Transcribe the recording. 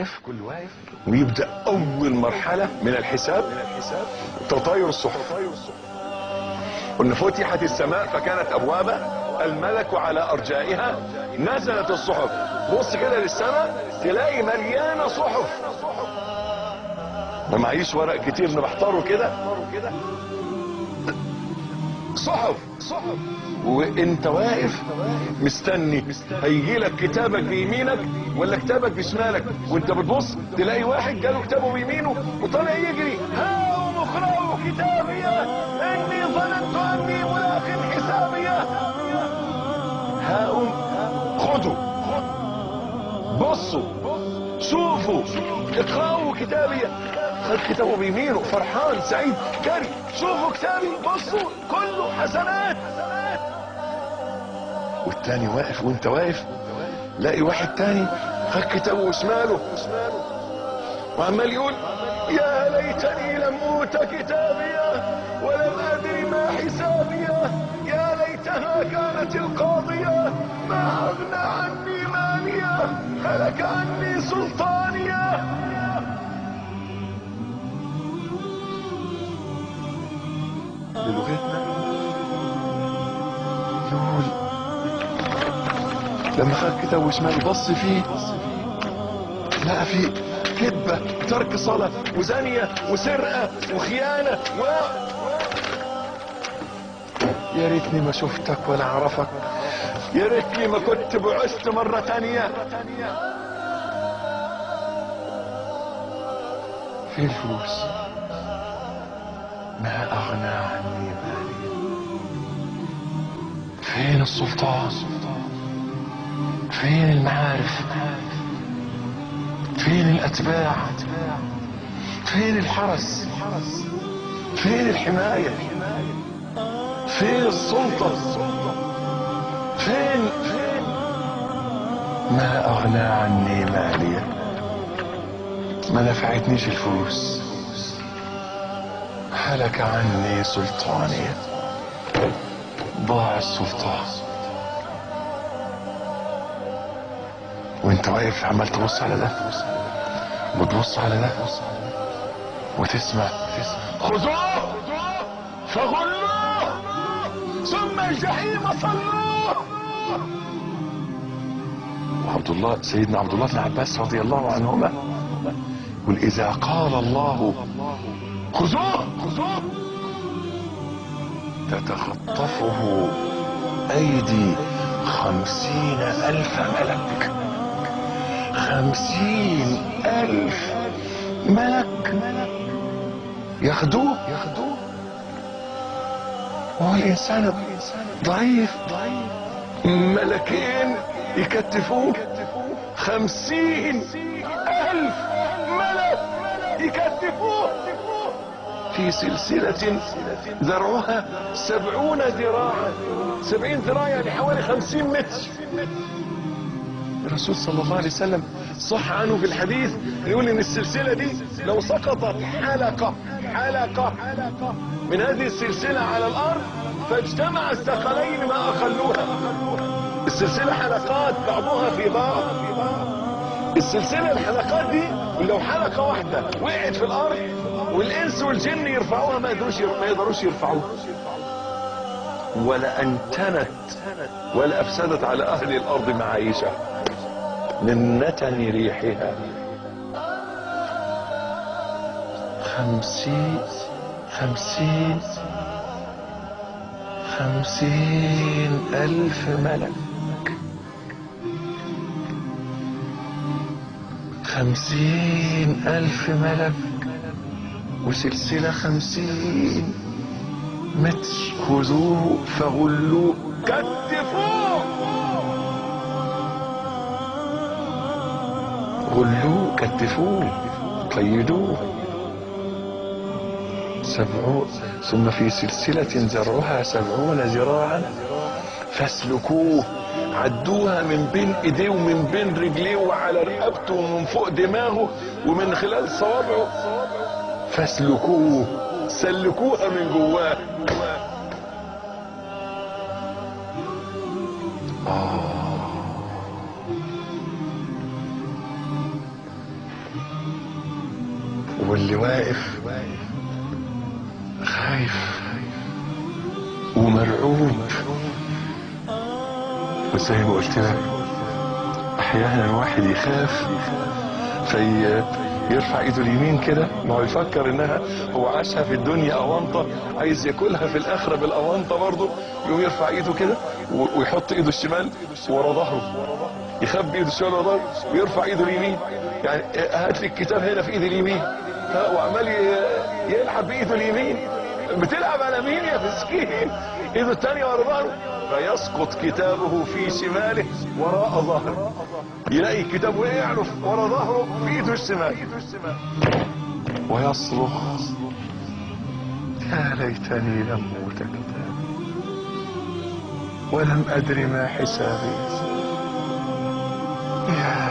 واقف ويبدأ أول مرحلة من الحساب تطاير الصحف. قلنا فتحت السماء فكانت أبوابا، الملك على أرجائها، نزلت الصحف. بص كده للسماء تلاقي مليانة صحف. ما معيش ورق كتير نبحتره كده، صحف. وانت واقف مستني هيجي لك كتابك بيمينك ولا كتابك بشمالك، وانت بتبص تلاقي واحد جاله كتابه بيمينه وطالع يجري، هاؤم اقرأوا كتابيه اني ظننت اني ملاق حسابيه. هاؤم خدوا، بصوا، شوفوا، اقرأوا كتابيه. خد كتابه بيمينه فرحان سعيد، جري شوفوا كتابي، بصوا كله حسنات. والتاني واقف، وانت واقف لاقي واحد تاني خد كتابه وشماله وعمال يقول يا ليتني لم اوت كتابيه ولم ادري ما حسابيه، يا ليتها كانت القاضيه ما اغنى عني ماليه هلك عني سلطانيه. بلغتنا يقول لما خد كتاب وشمال بص فيه لقى فيه كذبة، ترك صلاة، وزانية، وسرقة، وخيانة، يا ريتني ما شفتك ولا عرفك، يا ريتني ما كنت بعثت مرة تانية. فين الفلوس؟ ما اغنى عني مالي. فين السلطان؟ فين المعارف؟ فين الاتباع؟ فين الحرس؟ فين الحماية؟ فين السلطة؟ فين؟ ما اغنى عني مالي. ما نفعتنيش الفلوس، هلك عني سلطاني، ضاع السلطان. وانت واقف عمال تبص على ده وتبص على ده وتسمع خذوه فغلوه ثم الجحيم صلوه. سيدنا عبد الله بن عباس رضي الله عنهما يقول اذا قال الله خذوه تتخطفه ايدي 50,000 ملك. 50,000 ملك ياخدوه. وهو الانسان ضعيف، ملكين يكتفوه. 50,000 ملك يكتفوه في سلسلة ذرعها 70 ذراعا. 70 ذراع يعني حوالي 50 متر. الرسول صلى الله عليه وسلم صح عنه في الحديث يقول ان السلسلة دي لو سقطت حلقة من هذه السلسلة على الارض فاجتمع الثقلين ما اقلوها. السلسلة حلقات بعضها في بعض. السلسلة الحلقات دي لو حلقة واحدة وقعت في الارض والانس والجن يرفعوها ما يقدروش يرفعوها. ولا انتنت ولا افسدت على اهل الارض معايشها من نتن ريحها. 50,000 ملك. 50,000 ملك وسلسلة 50 متر. خذوه فغلوه كتفوه. غلوه كتفوه قيدوه. 70 ثم في سلسلة ذرعها 70 ذراعا فاسلكوه. عدوها من بين ايديه ومن بين رجليه وعلى رقبته ومن فوق دماغه ومن خلال صوابعه. فاسلكوه، سلكوها من جواه. واللي واقف خايف ومرعوب. وزي ما قلت لك احيانا الواحد يخاف يرفع ايده اليمين كده، ما هو يفكر انها هو عاشها في الدنيا اونطه، عايز ياكلها في الاخره بالاونطه برضه، يقوم يرفع ايده كده ويحط ايده الشمال ورا ظهره، يخبي ايده الشمال ورا ظهره ويرفع ايده اليمين. يعني هات لي الكتاب هنا في ايدي اليمين، وعمال يلعب بايده اليمين. بتلعب على مين يا مسكين؟ ايده الثانيه ورا ظهره، فيسقط كتابه في شماله وراء ظهره، يلاقي الكتاب وقع له ورا ظهره في ايده الشمال، ويصرخ يا ليتني لم اوت كتابي ولم ادر ما حسابي. يا